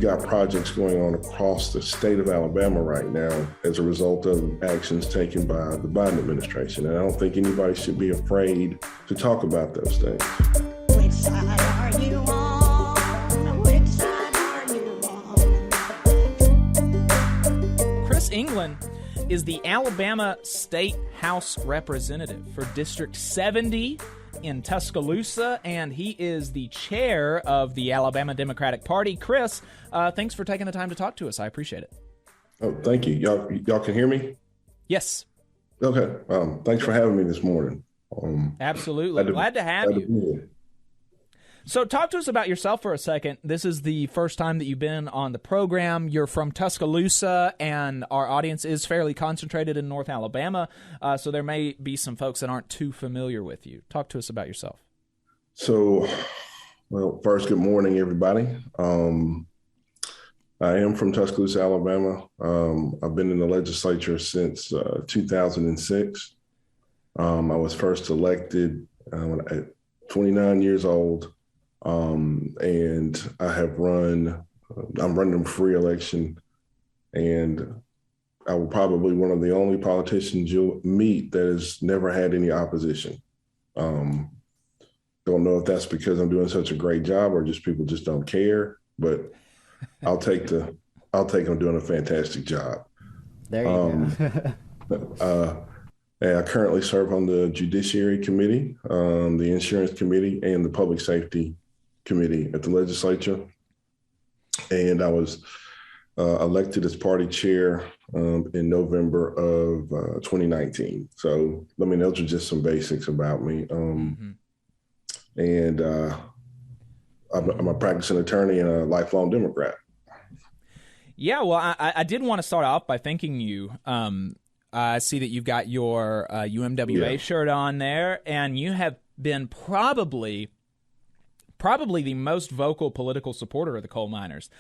got projects going on across the state of Alabama right now as a result of actions taken by the Biden administration. And I don't think anybody should be afraid to talk about those things. Which side are you on? Which side are you on? Chris England is the Alabama State House Representative for District 70 in Tuscaloosa, and he is the chair of the Alabama Democratic Party. Chris, thanks for taking the time to talk to us. I appreciate it. Oh, thank you. Y'all can hear me? Yes. Okay. Thanks for having me this morning. Absolutely. Glad to have you. So talk to us about yourself for a second. This is the first time that you've been on the program. You're from Tuscaloosa, and our audience is fairly concentrated in North Alabama, so there may be some folks that aren't too familiar with you. Talk to us about yourself. So, well, first, good morning, everybody. I am from Tuscaloosa, Alabama. I've been in the legislature since 2006. I was first elected at 29 years old. And I'm running for re-election, and I will probably one of the only politicians you'll meet that has never had any opposition. Don't know if that's because I'm doing such a great job or just people just don't care, but I'll take them doing a fantastic job. There you go. And I currently serve on the Judiciary Committee, the Insurance Committee, and the Public Safety Committee at the legislature. And I was elected as party chair in November of 2019. So, I mean, those are just some basics about me. And I'm a practicing attorney and a lifelong Democrat. Yeah, well, I did want to start off by thanking you. I see that you've got your UMWA shirt on there, and you have been probably the most vocal political supporter of the coal miners.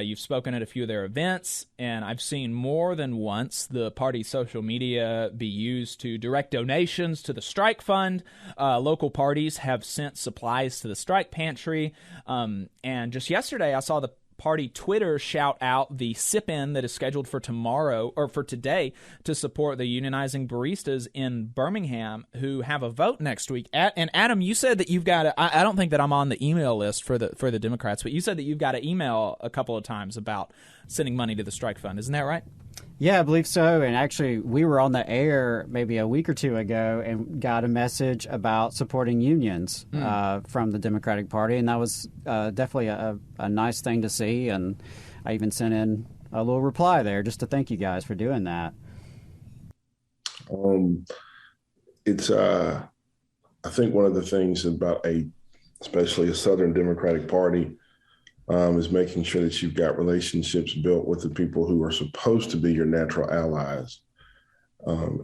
You've spoken at a few of their events, and I've seen more than once the party's social media be used to direct donations to the strike fund. Local parties have sent supplies to the strike pantry. And just yesterday, I saw the party Twitter shout out the sip-in that is scheduled for tomorrow or for today to support the unionizing baristas in Birmingham who have a vote next week. And Adam, you said that you've got I don't think that I'm on the email list for the Democrats, but you said that you've got to email a couple of times about sending money to the strike fund. Isn't that right? Yeah, I believe so. And actually, we were on the air maybe a week or two ago and got a message about supporting unions from the Democratic Party. And that was definitely a nice thing to see. And I even sent in a little reply there just to thank you guys for doing that. It's I think one of the things about especially a Southern Democratic Party is making sure that you've got relationships built with the people who are supposed to be your natural allies,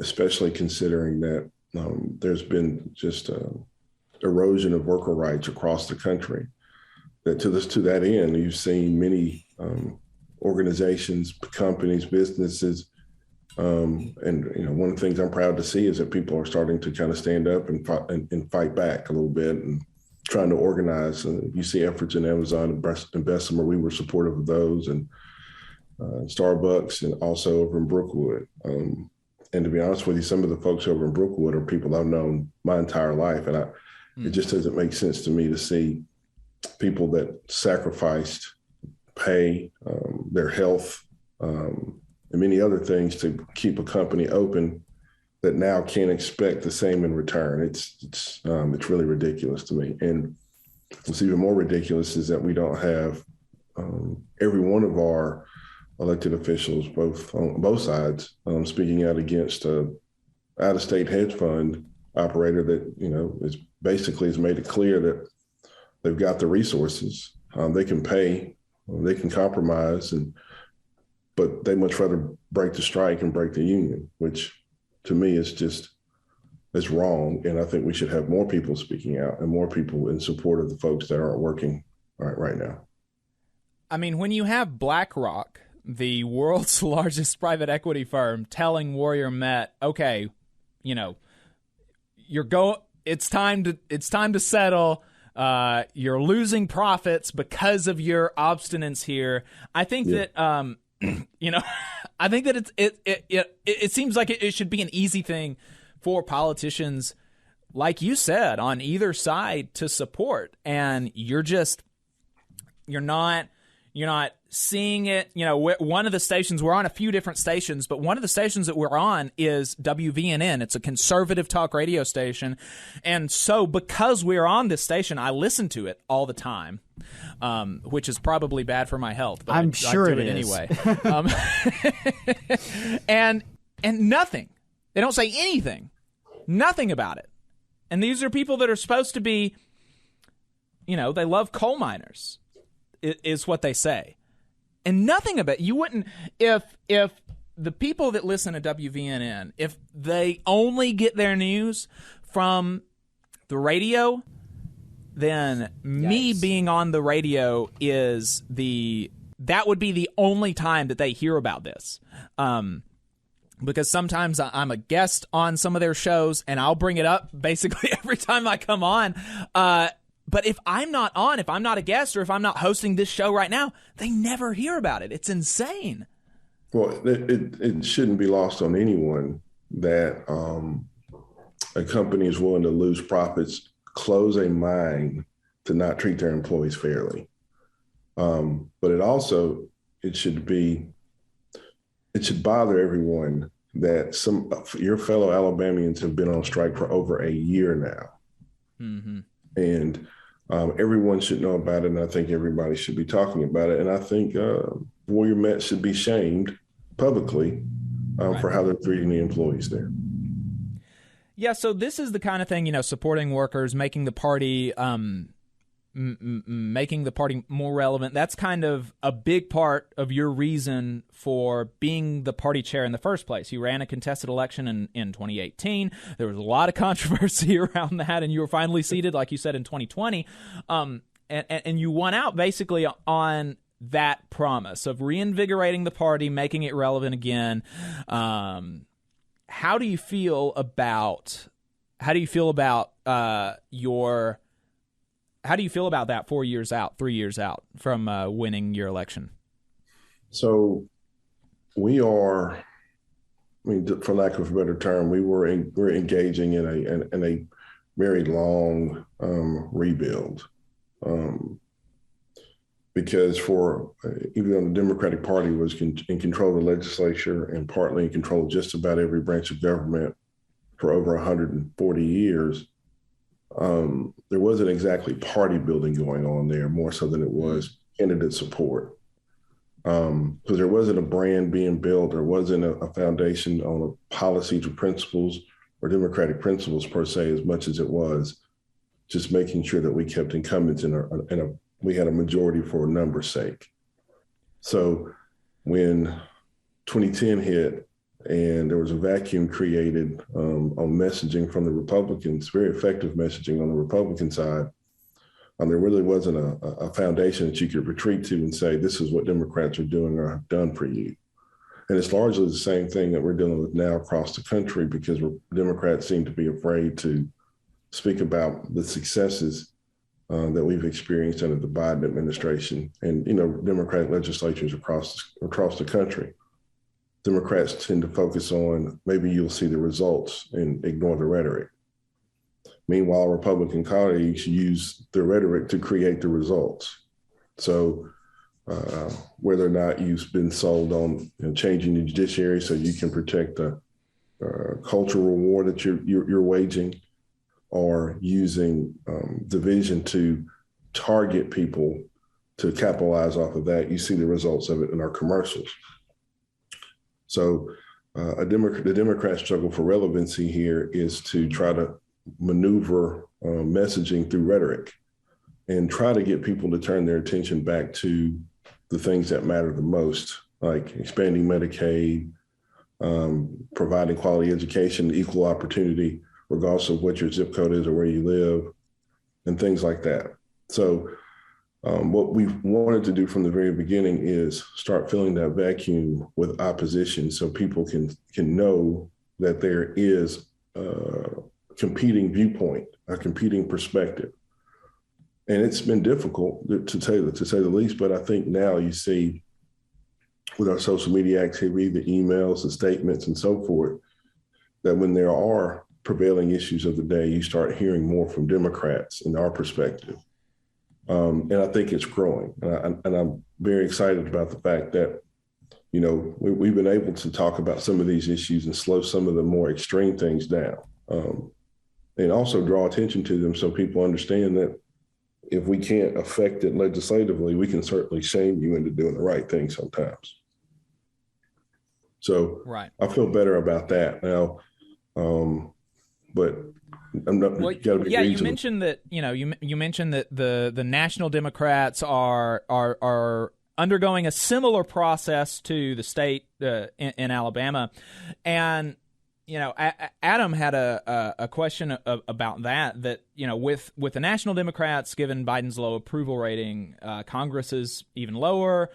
especially considering that there's been just erosion of worker rights across the country. That to that end, you've seen many organizations, companies, businesses, and one of the things I'm proud to see is that people are starting to kind of stand up and fight back a little bit and trying to organize. You see efforts in Amazon and Bessemer. We were supportive of those, and Starbucks, and also over in Brookwood. And to be honest with you, some of the folks over in Brookwood are people I've known my entire life, and it just doesn't make sense to me to see people that sacrificed pay, their health, and many other things to keep a company open that now can't expect the same in return. It's really ridiculous to me. And what's even more ridiculous is that we don't have every one of our elected officials, on both sides, speaking out against a out-of-state hedge fund operator that is basically made it clear that they've got the resources, they can pay, they can compromise, but they much rather break the strike and break the union, which to me is wrong. And I think we should have more people speaking out and more people in support of the folks that aren't working right now. I mean, when you have BlackRock, the world's largest private equity firm, telling Warrior Met, okay, it's time to settle. You're losing profits because of your obstinance here. I think that I think that it seems like it should be an easy thing for politicians, like you said, on either side to support, and you're not seeing it. One of the stations, we're on a few different stations, but one of the stations that we're on is WVNN. It's a conservative talk radio station. And so because we're on this station, I listen to it all the time, which is probably bad for my health. But I'm sure I do it anyway. And nothing. They don't say anything. Nothing about it. And these are people that are supposed to be, they love coal miners, is what they say. And nothing about it. You wouldn't, if the people that listen to WVNN, if they only get their news from the radio, then me being on the radio that would be the only time that they hear about this. Because sometimes I'm a guest on some of their shows, and I'll bring it up basically every time I come on. But if I'm not on, if I'm not a guest, or if I'm not hosting this show right now, they never hear about it. It's insane. Well, it shouldn't be lost on anyone that a company is willing to lose profits, close a mine to not treat their employees fairly. But it should bother everyone that your fellow Alabamians have been on strike for over a year now. Mm-hmm. And everyone should know about it, and I think everybody should be talking about it. And I think Warrior Met should be shamed publicly for how they're treating the employees there. Yeah, so this is the kind of thing, supporting workers, making the party more relevant. That's kind of a big part of your reason for being the party chair in the first place. You ran a contested election in 2018. There was a lot of controversy around that, and you were finally seated, like you said, in 2020. And you won out basically on that promise of reinvigorating the party, making it relevant again. How do you feel about that 4 years out, 3 years out from winning your election? So for lack of a better term, we're engaging in a very long rebuild. Because even though the Democratic Party was in control of the legislature and partly in control of just about every branch of government for over 140 years, there wasn't exactly party building going on there, more so than it was candidate support. Because there wasn't a brand being built, there wasn't a foundation on policies or principles or democratic principles per se, as much as it was just making sure that we kept incumbents we had a majority for a number's sake. So when 2010 hit and there was a vacuum created on messaging from the Republicans, very effective messaging on the Republican side, there really wasn't a foundation that you could retreat to and say, this is what Democrats are doing or have done for you. And it's largely the same thing that we're dealing with now across the country, because Democrats seem to be afraid to speak about the successes that we've experienced under the Biden administration and, Democratic legislatures across the country. Democrats tend to focus on maybe you'll see the results and ignore the rhetoric. Meanwhile, Republican colleagues use the rhetoric to create the results. So whether or not you've been sold on changing the judiciary so you can protect the cultural war that you're waging, or using division to target people to capitalize off of that, you see the results of it in our commercials. So the Democrats' struggle for relevancy here is to try to maneuver messaging through rhetoric and try to get people to turn their attention back to the things that matter the most, like expanding Medicaid, providing quality education, equal opportunity, regardless of what your zip code is or where you live, and things like that. So what we wanted to do from the very beginning is start filling that vacuum with opposition so people can know that there is a competing viewpoint, a competing perspective. And it's been difficult to say the least. But I think now you see with our social media activity, the emails, the statements, and so forth, that when there are prevailing issues of the day, you start hearing more from Democrats in our perspective. And I think it's growing. And I'm very excited about the fact that, you know, we've been able to talk about some of these issues and slow some of the more extreme things down, and also draw attention to them so people understand that if we can't affect it legislatively, we can certainly shame you into doing the right thing sometimes. So right. I feel better about that now. But I'm not. Well, You yeah, you mentioned that. You mentioned that the National Democrats are undergoing a similar process to the state in Alabama, and Adam had a question about that. That with the National Democrats, given Biden's low approval rating, Congress is even lower.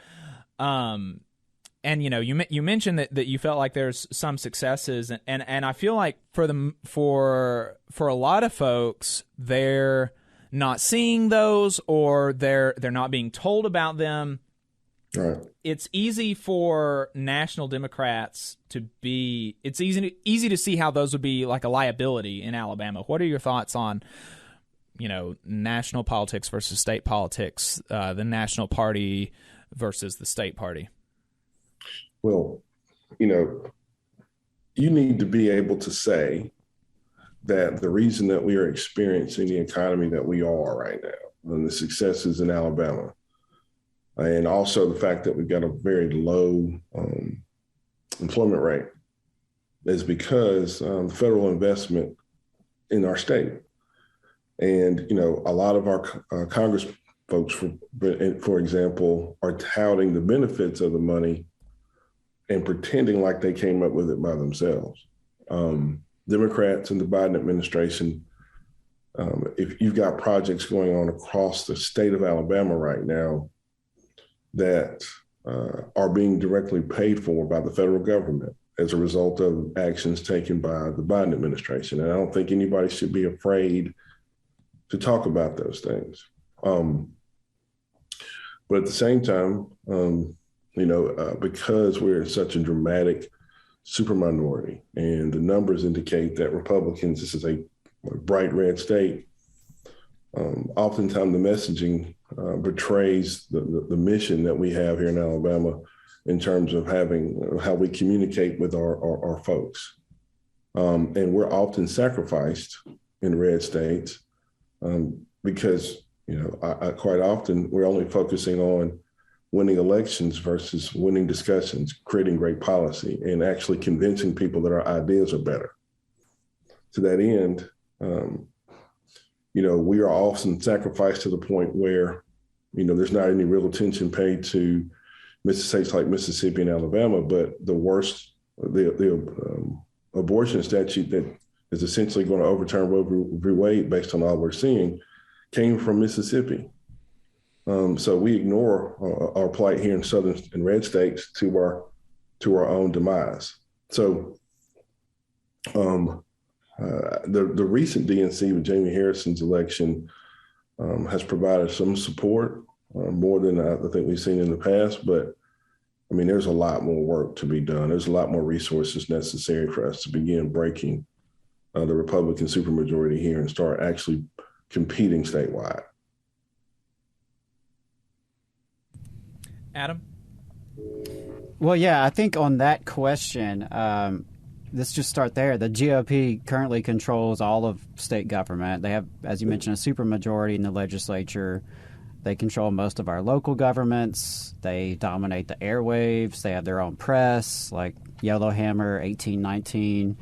And you mentioned that you felt like there's some successes, and I feel like for a lot of folks, they're not seeing those, or they're not being told about them. Right. It's easy for National Democrats it's easy to see how those would be like a liability in Alabama. What are your thoughts on national politics versus state politics, the national party versus the state party? Well, you need to be able to say that the reason that we are experiencing the economy that we are right now, and the successes in Alabama, and also the fact that we've got a very low employment rate, is because the federal investment in our state. And, a lot of our Congress folks, for example, are touting the benefits of the money and pretending like they came up with it by themselves. Democrats in the Biden administration, if you've got projects going on across the state of Alabama right now that are being directly paid for by the federal government as a result of actions taken by the Biden administration. And I don't think anybody should be afraid to talk about those things. But at the same time, because we're in such a dramatic superminority, and the numbers indicate that Republicans, this is a bright red state, oftentimes the messaging betrays the mission that we have here in Alabama in terms of how we communicate with our folks. And we're often sacrificed in red states because, quite often we're only focusing on winning elections versus winning discussions, creating great policy, and actually convincing people that our ideas are better. To that end, we are often sacrificed to the point where, there's not any real attention paid to states like Mississippi and Alabama, but the abortion statute that is essentially going to overturn Roe v. Wade based on all we're seeing came from Mississippi. So we ignore our plight here in southern and red states to our own demise. So the recent DNC with Jamie Harrison's election has provided some support, more than I think we've seen in the past. But I mean, there's a lot more work to be done. There's a lot more resources necessary for us to begin breaking the Republican supermajority here and start actually competing statewide. Adam? Well, yeah, I think on that question, let's just start there. The GOP currently controls all of state government. They have, as you mentioned, a supermajority in the legislature. They control most of our local governments. They dominate the airwaves. They have their own press, like Yellowhammer, 1819.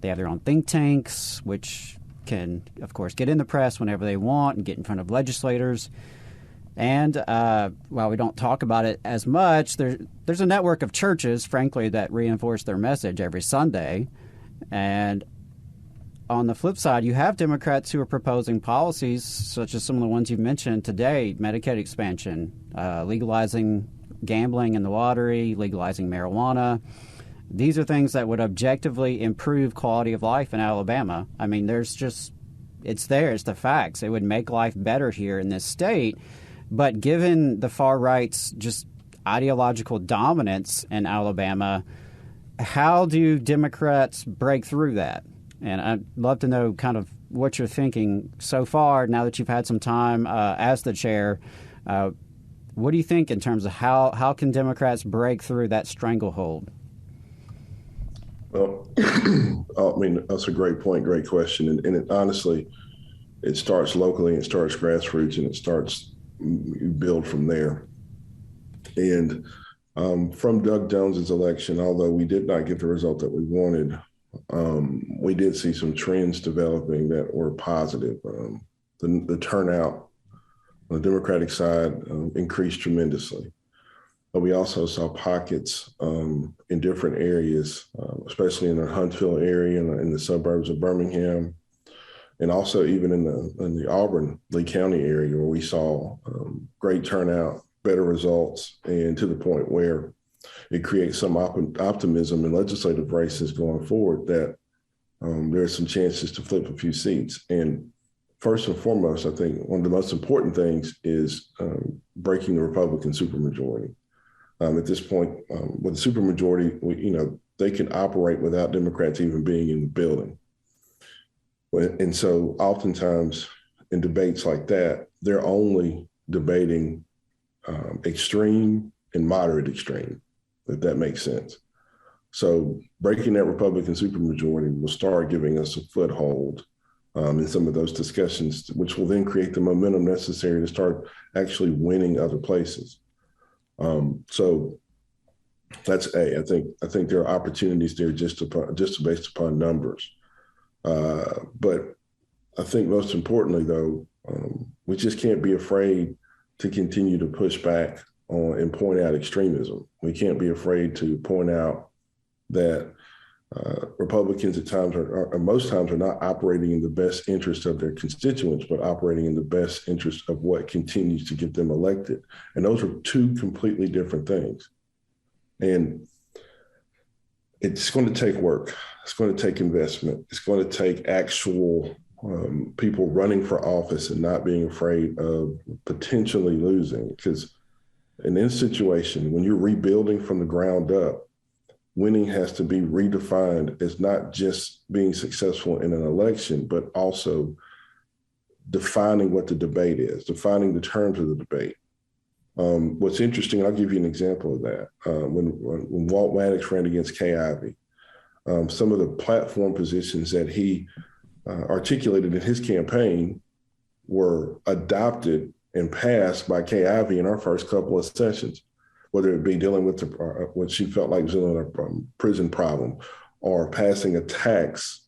They have their own think tanks, which can, of course, get in the press whenever they want and get in front of legislators. And while we don't talk about it as much, there's a network of churches, frankly, that reinforce their message every Sunday. And on the flip side, you have Democrats who are proposing policies such as some of the ones you've mentioned today, Medicaid expansion, legalizing gambling in the lottery, legalizing marijuana. These are things that would objectively improve quality of life in Alabama. I mean, there's just it's there. It's the facts. It would make life better here in this state. But given the far right's just ideological dominance in Alabama, how do Democrats break through that? And I'd love to know kind of what you're thinking so far now that you've had some time as the chair. What do you think in terms of how can Democrats break through that stranglehold? Well, I mean, that's a great point, great question. And it, honestly, it starts locally, it starts grassroots, and it starts, you build from there. And from Doug Jones's election, although we did not get the result that we wanted, we did see some trends developing that were positive. The turnout on the Democratic side increased tremendously. But we also saw pockets in different areas, especially in the Huntsville area and in the suburbs of Birmingham, and also even in the Auburn, Lee County area, where we saw great turnout, better results, and to the point where it creates some optimism in legislative races going forward that there are some chances to flip a few seats. And first and foremost, I think one of the most important things is breaking the Republican supermajority. At this point, with the supermajority, they can operate without Democrats even being in the building. And so oftentimes in debates like that, they're only debating extreme and moderate extreme, if that makes sense. So breaking that Republican supermajority will start giving us a foothold in some of those discussions, which will then create the momentum necessary to start actually winning other places. So that's A. I think there are opportunities there just based upon numbers. But I think most importantly, though, we just can't be afraid to continue to push back on and point out extremism. We can't be afraid to point out that Republicans at times are most times are not operating in the best interest of their constituents, but operating in the best interest of what continues to get them elected. And those are two completely different things. And it's going to take work. It's going to take investment. It's going to take actual people running for office and not being afraid of potentially losing. Because in this situation, when you're rebuilding from the ground up, winning has to be redefined as not just being successful in an election, but also defining what the debate is, defining the terms of the debate. What's interesting, I'll give you an example of that. When Walt Maddox ran against Kay Ivey, some of the platform positions that he articulated in his campaign were adopted and passed by Kay Ivey in our first couple of sessions, whether it be dealing with what she felt like was a prison problem, or passing a tax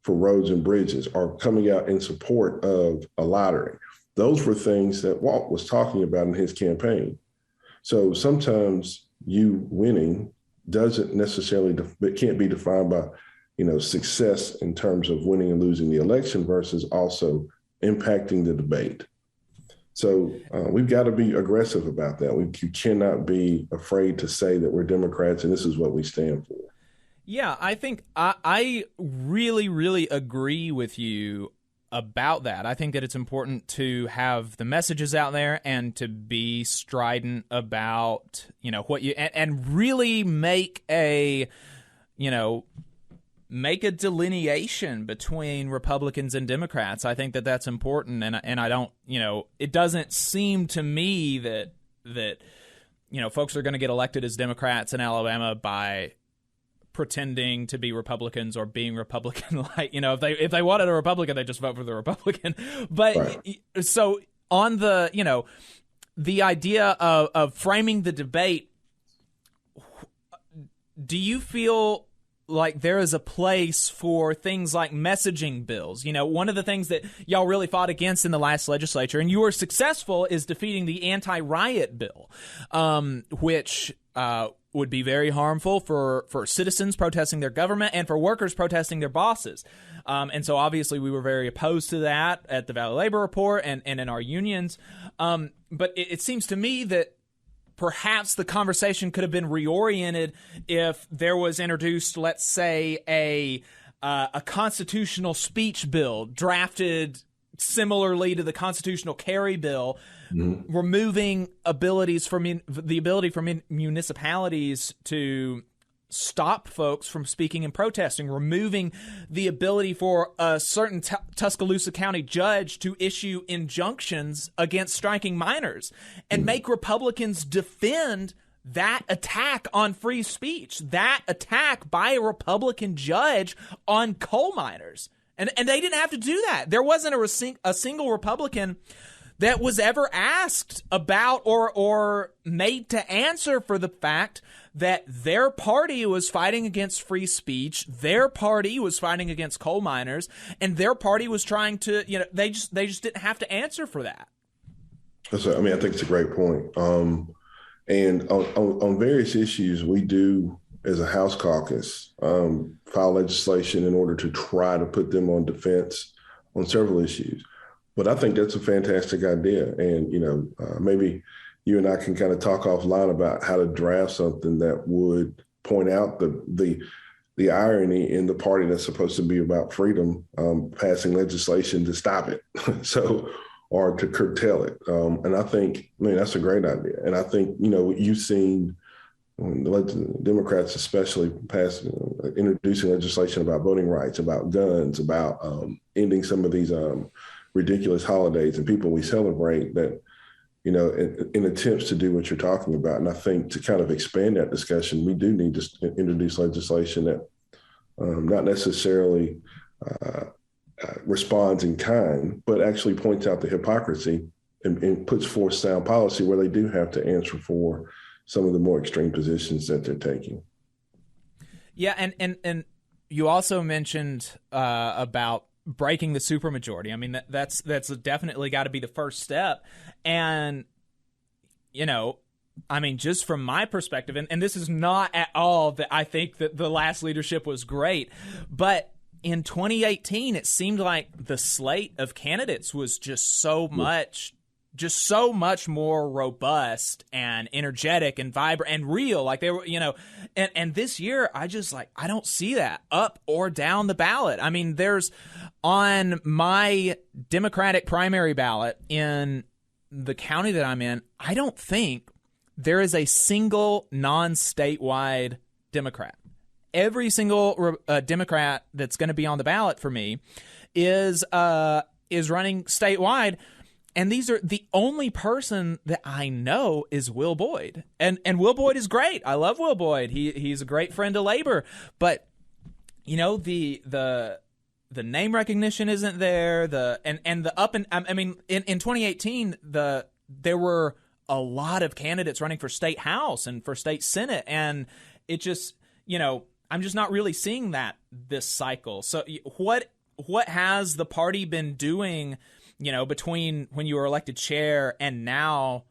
for roads and bridges, or coming out in support of a lottery. Those were things that Walt was talking about in his campaign. So sometimes you winning doesn't necessarily, it can't be defined by, success in terms of winning and losing the election versus also impacting the debate. So we've got to be aggressive about that. You cannot be afraid to say that we're Democrats and this is what we stand for. Yeah, I think I really, really agree with you about that. I think that it's important to have the messages out there and to be strident about, what you, and really make a delineation between Republicans and Democrats. I think that that's important, and I don't, it doesn't seem to me that folks are going to get elected as Democrats in Alabama by pretending to be Republicans or being Republican. Like, if they wanted a Republican, they just vote for the Republican. But right. So on the, the idea of framing the debate, do you feel like there is a place for things like messaging bills? One of the things that y'all really fought against in the last legislature, and you were successful, is defeating the Anti-Riot Bill, which would be very harmful for citizens protesting their government and for workers protesting their bosses. And so obviously we were very opposed to that at the Valley Labor Report and in our unions. But it seems to me that perhaps the conversation could have been reoriented if there was introduced, let's say, a constitutional speech bill drafted similarly to the constitutional carry bill, removing the ability for municipalities to stop folks from speaking and protesting, removing the ability for a certain Tuscaloosa County judge to issue injunctions against striking miners, and make Republicans defend that attack on free speech, that attack by a Republican judge on coal miners. And they didn't have to do that. There wasn't a single Republican that was ever asked about or made to answer for the fact that their party was fighting against free speech, their party was fighting against coal miners, and their party was trying to, they just didn't have to answer for that. I think it's a great point. And on various issues, we do, as a House caucus, file legislation in order to try to put them on defense on several issues. But I think that's a fantastic idea. And, maybe you and I can kind of talk offline about how to draft something that would point out the irony in the party that's supposed to be about freedom, passing legislation to stop it. Or to curtail it. And I think, that's a great idea. And I think, you've seen the Democrats especially introducing legislation about voting rights, about guns, about ending some of these ridiculous holidays and people we celebrate that, in attempts to do what you're talking about. And I think to kind of expand that discussion, we do need to introduce legislation that not necessarily responds in kind, but actually points out the hypocrisy and puts forth sound policy where they do have to answer for some of the more extreme positions that they're taking. Yeah, and you also mentioned about breaking the supermajority. I mean, that's definitely got to be the first step. And, just from my perspective, and this is not at all that I think that the last leadership was great, but in 2018, it seemed like the slate of candidates was just so much more robust and energetic and vibrant and real. Like they were, and this year I don't see that up or down the ballot. I mean, there's on my Democratic primary ballot in the county that I'm in, I don't think there is a single non-statewide Democrat. Every single Democrat that's going to be on the ballot for me is running statewide, and these are the only person that I know is Will Boyd, and Will Boyd is great. I love Will Boyd. He's a great friend of labor, but the name recognition isn't there. In 2018 there were a lot of candidates running for state house and for state senate, and it just I'm just not really seeing that this cycle. So what has the party been doing, between when you were elected chair and now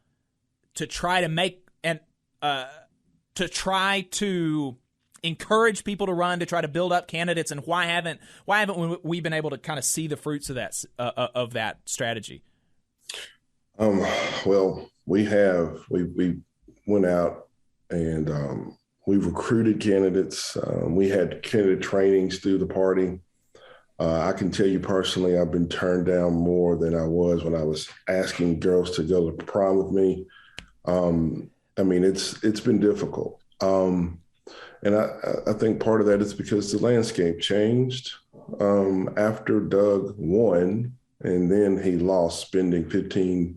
to try to make and to try to encourage people to run, to try to build up candidates, and why haven't we been able to kind of see the fruits of that strategy? Well, we went out and we've recruited candidates. We had candidate trainings through the party. I can tell you personally, I've been turned down more than I was when I was asking girls to go to prom with me. It's been difficult. And I think part of that is because the landscape changed after Doug won, and then he lost, spending $15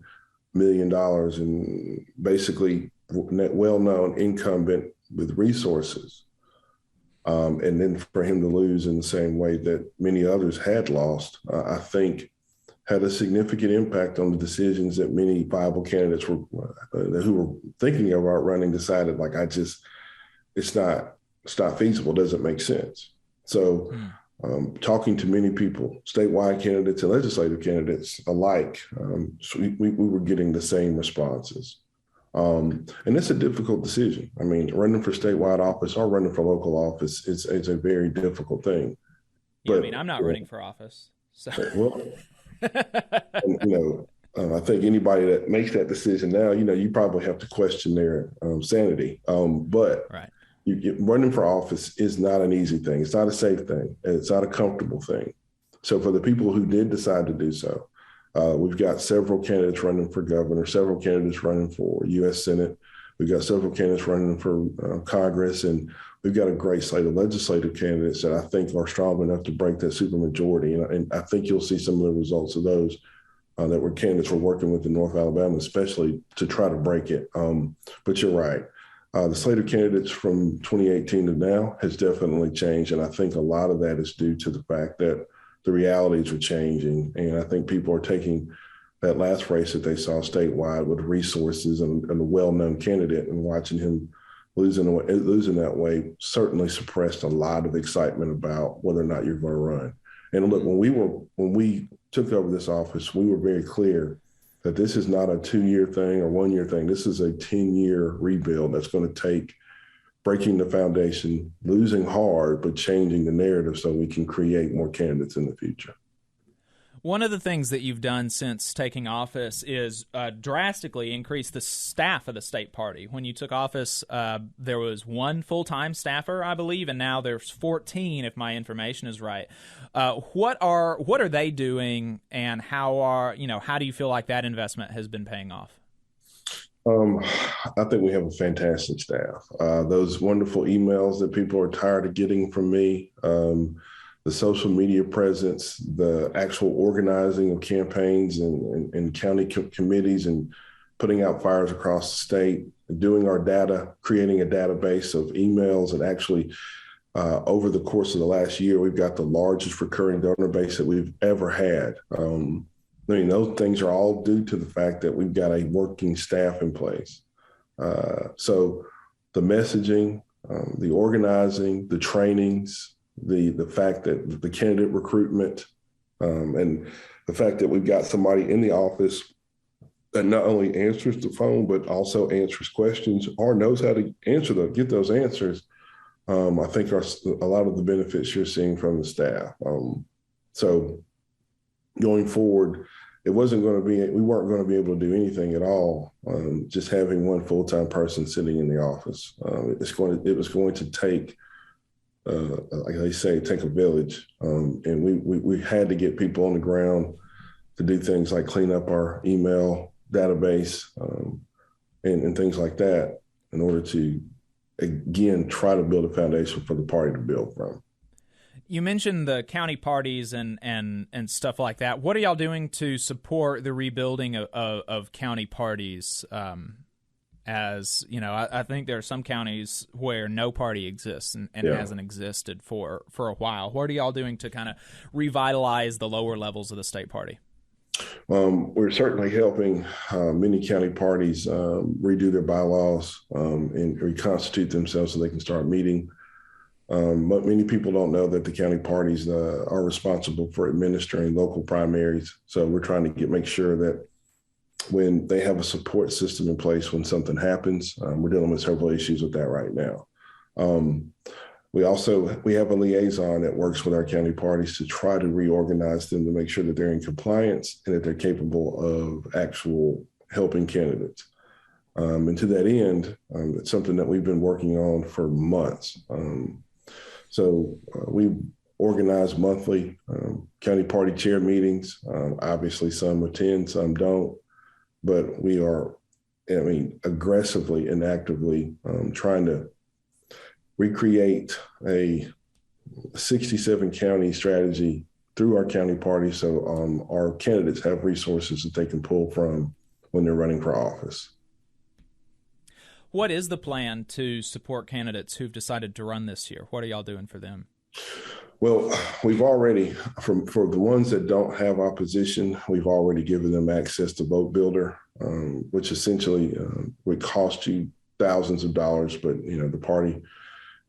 million and basically well-known incumbent with resources. And then for him to lose in the same way that many others had lost, I think had a significant impact on the decisions that many viable candidates who were thinking about running decided, it's not feasible, doesn't make sense. So talking to many people, statewide candidates and legislative candidates alike, we were getting the same responses. And it's a difficult decision. I mean, running for statewide office or running for local office is a very difficult thing. Yeah, but, I'm not running for office. So. I think anybody that makes that decision now, you probably have to question their sanity. But right. running for office is not an easy thing. It's not a safe thing. And it's not a comfortable thing. So for the people who did decide to do so, we've got several candidates running for governor, several candidates running for U.S. Senate. We've got several candidates running for Congress, and we've got a great slate of legislative candidates that I think are strong enough to break that supermajority. And I think you'll see some of the results of those that were candidates we're working with in North Alabama, especially to try to break it. But you're right. The slate of candidates from 2018 to now has definitely changed. And I think a lot of that is due to the fact that the realities are changing. And I think people are taking that last race that they saw statewide with resources and a well-known candidate, and watching him losing that way certainly suppressed a lot of excitement about whether or not you're going to run. And look, when we took over this office, we were very clear that this is not a 2-year thing or 1-year thing. This is a 10-year rebuild that's going to take breaking the foundation, losing hard, but changing the narrative so we can create more candidates in the future. One of the things that you've done since taking office is drastically increase the staff of the state party. When you took office, there was 1 full-time staffer, I believe, and now there's 14, if my information is right. What are they doing, and how do you feel like that investment has been paying off? I think we have a fantastic staff. Those wonderful emails that people are tired of getting from me, the social media presence, the actual organizing of campaigns and county committees and putting out fires across the state, doing our data, creating a database of emails. And actually, over the course of the last year, we've got the largest recurring donor base that we've ever had. Those things are all due to the fact that we've got a working staff in place. So the messaging, the organizing, the trainings, the fact that the candidate recruitment, and the fact that we've got somebody in the office that not only answers the phone, but also answers questions or knows how to get those answers, I think are a lot of the benefits you're seeing from the staff. So going forward, we weren't going to be able to do anything at all. Just having 1 full-time person sitting in the office. It was going to take, like they say, take a village. And we had to get people on the ground to do things like clean up our email database and things like that in order to, again, try to build a foundation for the party to build from. You mentioned the county parties and stuff like that. What are y'all doing to support the rebuilding of county parties? As you know, I think there are some counties where no party exists and hasn't existed for a while. What are y'all doing to kind of revitalize the lower levels of the state party? We're certainly helping many county parties redo their bylaws and reconstitute themselves so they can start meeting. But many people don't know that the county parties are responsible for administering local primaries. So we're trying to make sure that when they have a support system in place when something happens, we're dealing with several issues with that right now. We have a liaison that works with our county parties to try to reorganize them to make sure that they're in compliance and that they're capable of actual helping candidates. And to that end, it's something that we've been working on for months. So we organize monthly county party chair meetings. Obviously, some attend, some don't. But we are, aggressively and actively trying to recreate a 67 county strategy through our county party so our candidates have resources that they can pull from when they're running for office. What is the plan to support candidates who've decided to run this year? What are y'all doing for them? Well, we've already, for the ones that don't have opposition, we've already given them access to Vote Builder, which essentially would cost you thousands of dollars, but the party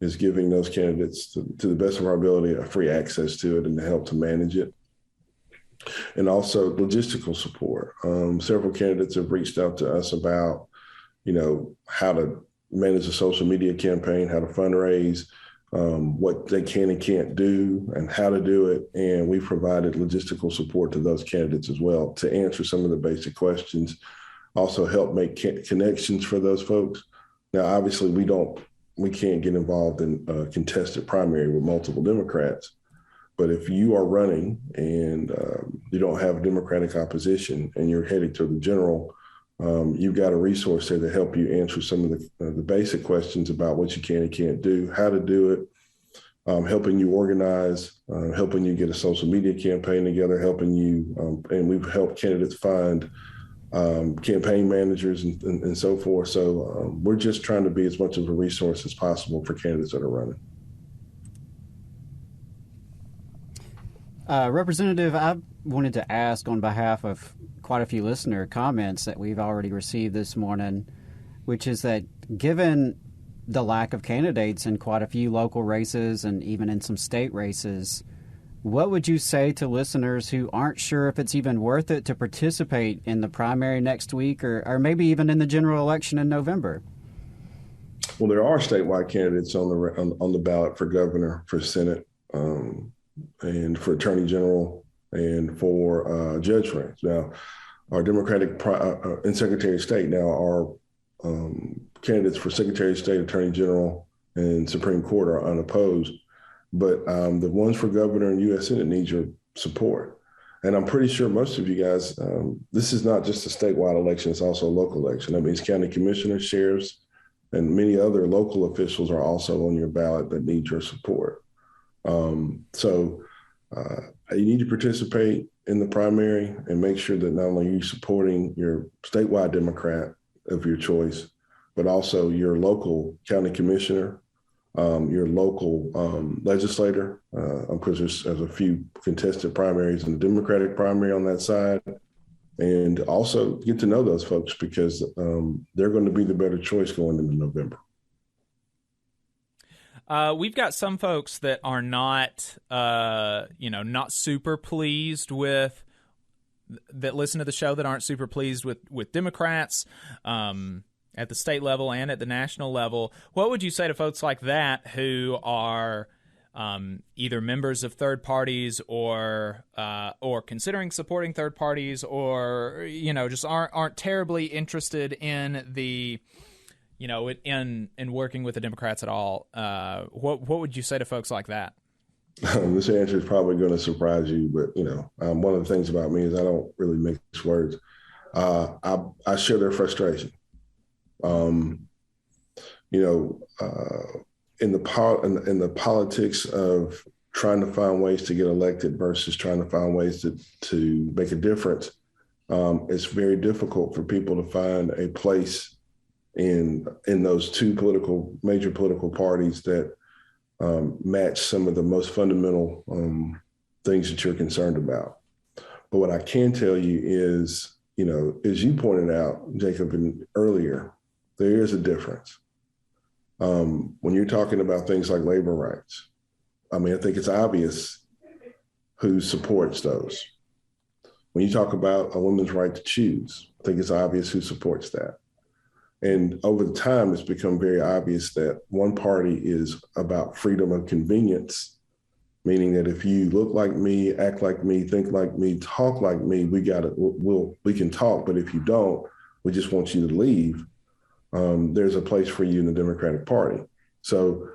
is giving those candidates, to the best of our ability, a free access to it and to help to manage it. And also logistical support. Several candidates have reached out to us about how to manage a social media campaign, how to fundraise, what they can and can't do, and how to do it. And we provided logistical support to those candidates as well to answer some of the basic questions, also help make connections for those folks. Now, obviously, we don't we can't get involved in a contested primary with multiple Democrats. But if you are running and you don't have Democratic opposition and you're heading to the general, you've got a resource there to help you answer some of the basic questions about what you can and can't do, how to do it, helping you organize, helping you get a social media campaign together, helping you, and we've helped candidates find campaign managers and so forth. So we're just trying to be as much of a resource as possible for candidates that are running. Representative, I wanted to ask on behalf of quite a few listener comments that we've already received this morning, which is that given the lack of candidates in quite a few local races and even in some state races, what would you say to listeners who aren't sure if it's even worth it to participate in the primary next week or maybe even in the general election in November? Well, there are statewide candidates on the ballot for governor, for Senate, and for attorney general and for judge ranks. Now, our Democratic and Secretary of State now are candidates for Secretary of State, Attorney General, and Supreme Court are unopposed. But the ones for governor and U.S. Senate need your support. And I'm pretty sure most of you guys, this is not just a statewide election, it's also a local election. That means county commissioners, sheriffs, and many other local officials are also on your ballot that need your support. So you need to participate in the primary and make sure that not only are you supporting your statewide Democrat of your choice, but also your local county commissioner, your local legislator, because there's a few contested primaries in the Democratic primary on that side. And also get to know those folks because they're going to be the better choice going into November. We've got some folks that are not, not super pleased with, that listen to the show that aren't super pleased with Democrats at the state level and at the national level. What would you say to folks like that who are either members of third parties or considering supporting third parties, or just aren't terribly interested in the in working with the Democrats at all? What would you say to folks like that? This answer is probably going to surprise you, but one of the things about me is I don't really mix words. I share their frustration. In the politics of trying to find ways to get elected versus trying to find ways to make a difference, it's very difficult for people to find a place in those two major political parties that match some of the most fundamental things that you're concerned about. But what I can tell you is, as you pointed out, Jacob, earlier, there is a difference. When you're talking about things like labor rights, I think it's obvious who supports those. When you talk about a woman's right to choose, I think it's obvious who supports that. And over the time, it's become very obvious that one party is about freedom of convenience, meaning that if you look like me, act like me, think like me, talk like me, we can talk. But if you don't, we just want you to leave. There's a place for you in the Democratic Party. So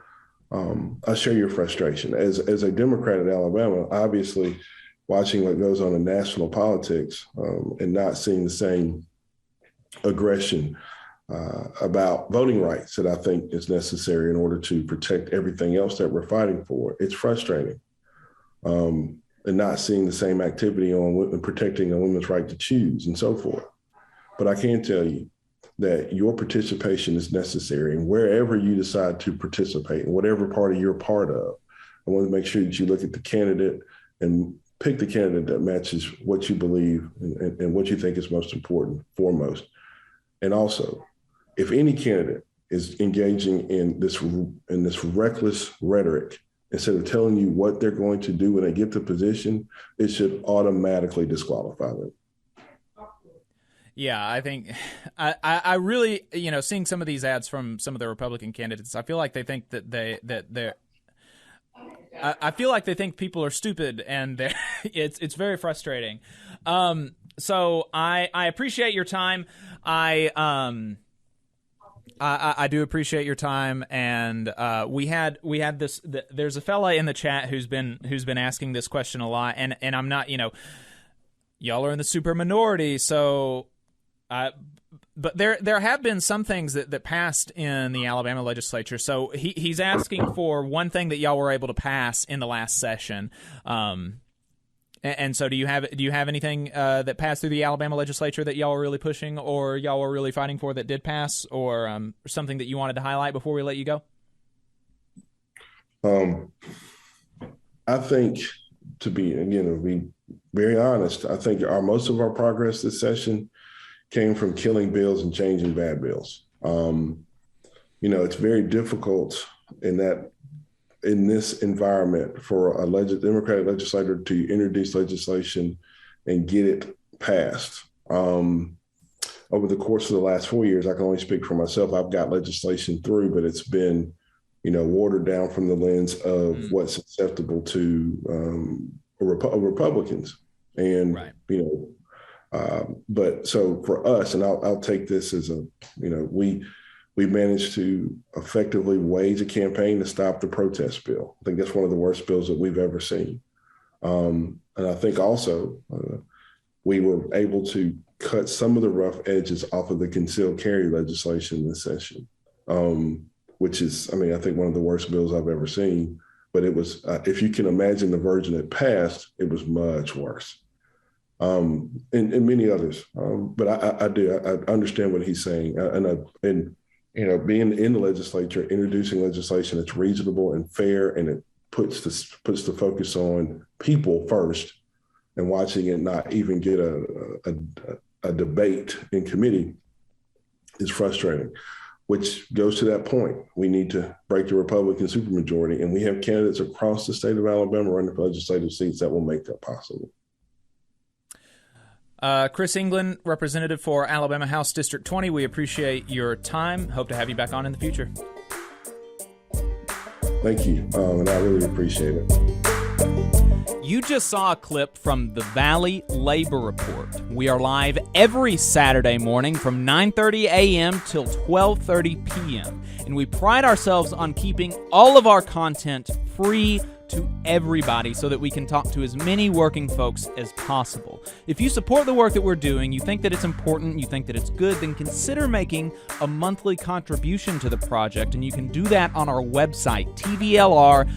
I share your frustration. As a Democrat in Alabama, obviously watching what goes on in national politics and not seeing the same aggression about voting rights that I think is necessary in order to protect everything else that we're fighting for. It's frustrating. And not seeing the same activity on protecting a woman's right to choose and so forth. But I can tell you that your participation is necessary, and wherever you decide to participate, in whatever party you're part of, I want to make sure that you look at the candidate and pick the candidate that matches what you believe and what you think is most important, foremost. And also, if any candidate is engaging in this reckless rhetoric, instead of telling you what they're going to do when they get to position, it should automatically disqualify them. Yeah, I think I really, seeing some of these ads from some of the Republican candidates, I feel like they think I feel like they think people are stupid, and it's very frustrating. So I appreciate your time. I I do appreciate your time, and we had this. There's a fella in the chat who's been asking this question a lot, and I'm not, y'all are in the super minority, so. But there have been some things that passed in the Alabama legislature. So he's asking for one thing that y'all were able to pass in the last session. And so do you have anything that passed through the Alabama legislature that y'all were really pushing, or y'all were really fighting for that did pass, or something that you wanted to highlight before we let you go? I think, to be very honest, I think most of our progress this session came from killing bills and changing bad bills. It's very difficult in this environment for a Democratic legislator to introduce legislation and get it passed. Over the course of the last 4 years, I can only speak for myself. I've got legislation through, but it's been, watered down from the lens of what's acceptable to Republicans. And, right. But so for us, and I'll take this as we managed to effectively wage a campaign to stop the protest bill. I think that's one of the worst bills that we've ever seen. And I think also we were able to cut some of the rough edges off of the concealed carry legislation this session, which is, I think one of the worst bills I've ever seen. But it was, if you can imagine the version that passed, it was much worse. And many others. But I understand what he's saying. And being in the legislature, introducing legislation that's reasonable and fair, and it puts the focus on people first, and watching it not even get a debate in committee is frustrating, which goes to that point. We need to break the Republican supermajority, and we have candidates across the state of Alabama running for legislative seats that will make that possible. Chris England, representative for Alabama House District 20, we appreciate your time. Hope to have you back on in the future. Thank you, and I really appreciate it. You just saw a clip from the Valley Labor Report. We are live every Saturday morning from 9:30 a.m. till 12:30 p.m., and we pride ourselves on keeping all of our content free to everybody so that we can talk to as many working folks as possible. If you support the work that we're doing, you think that it's important, you think that it's good, then consider making a monthly contribution to the project, and you can do that on our website, tvlr.fm.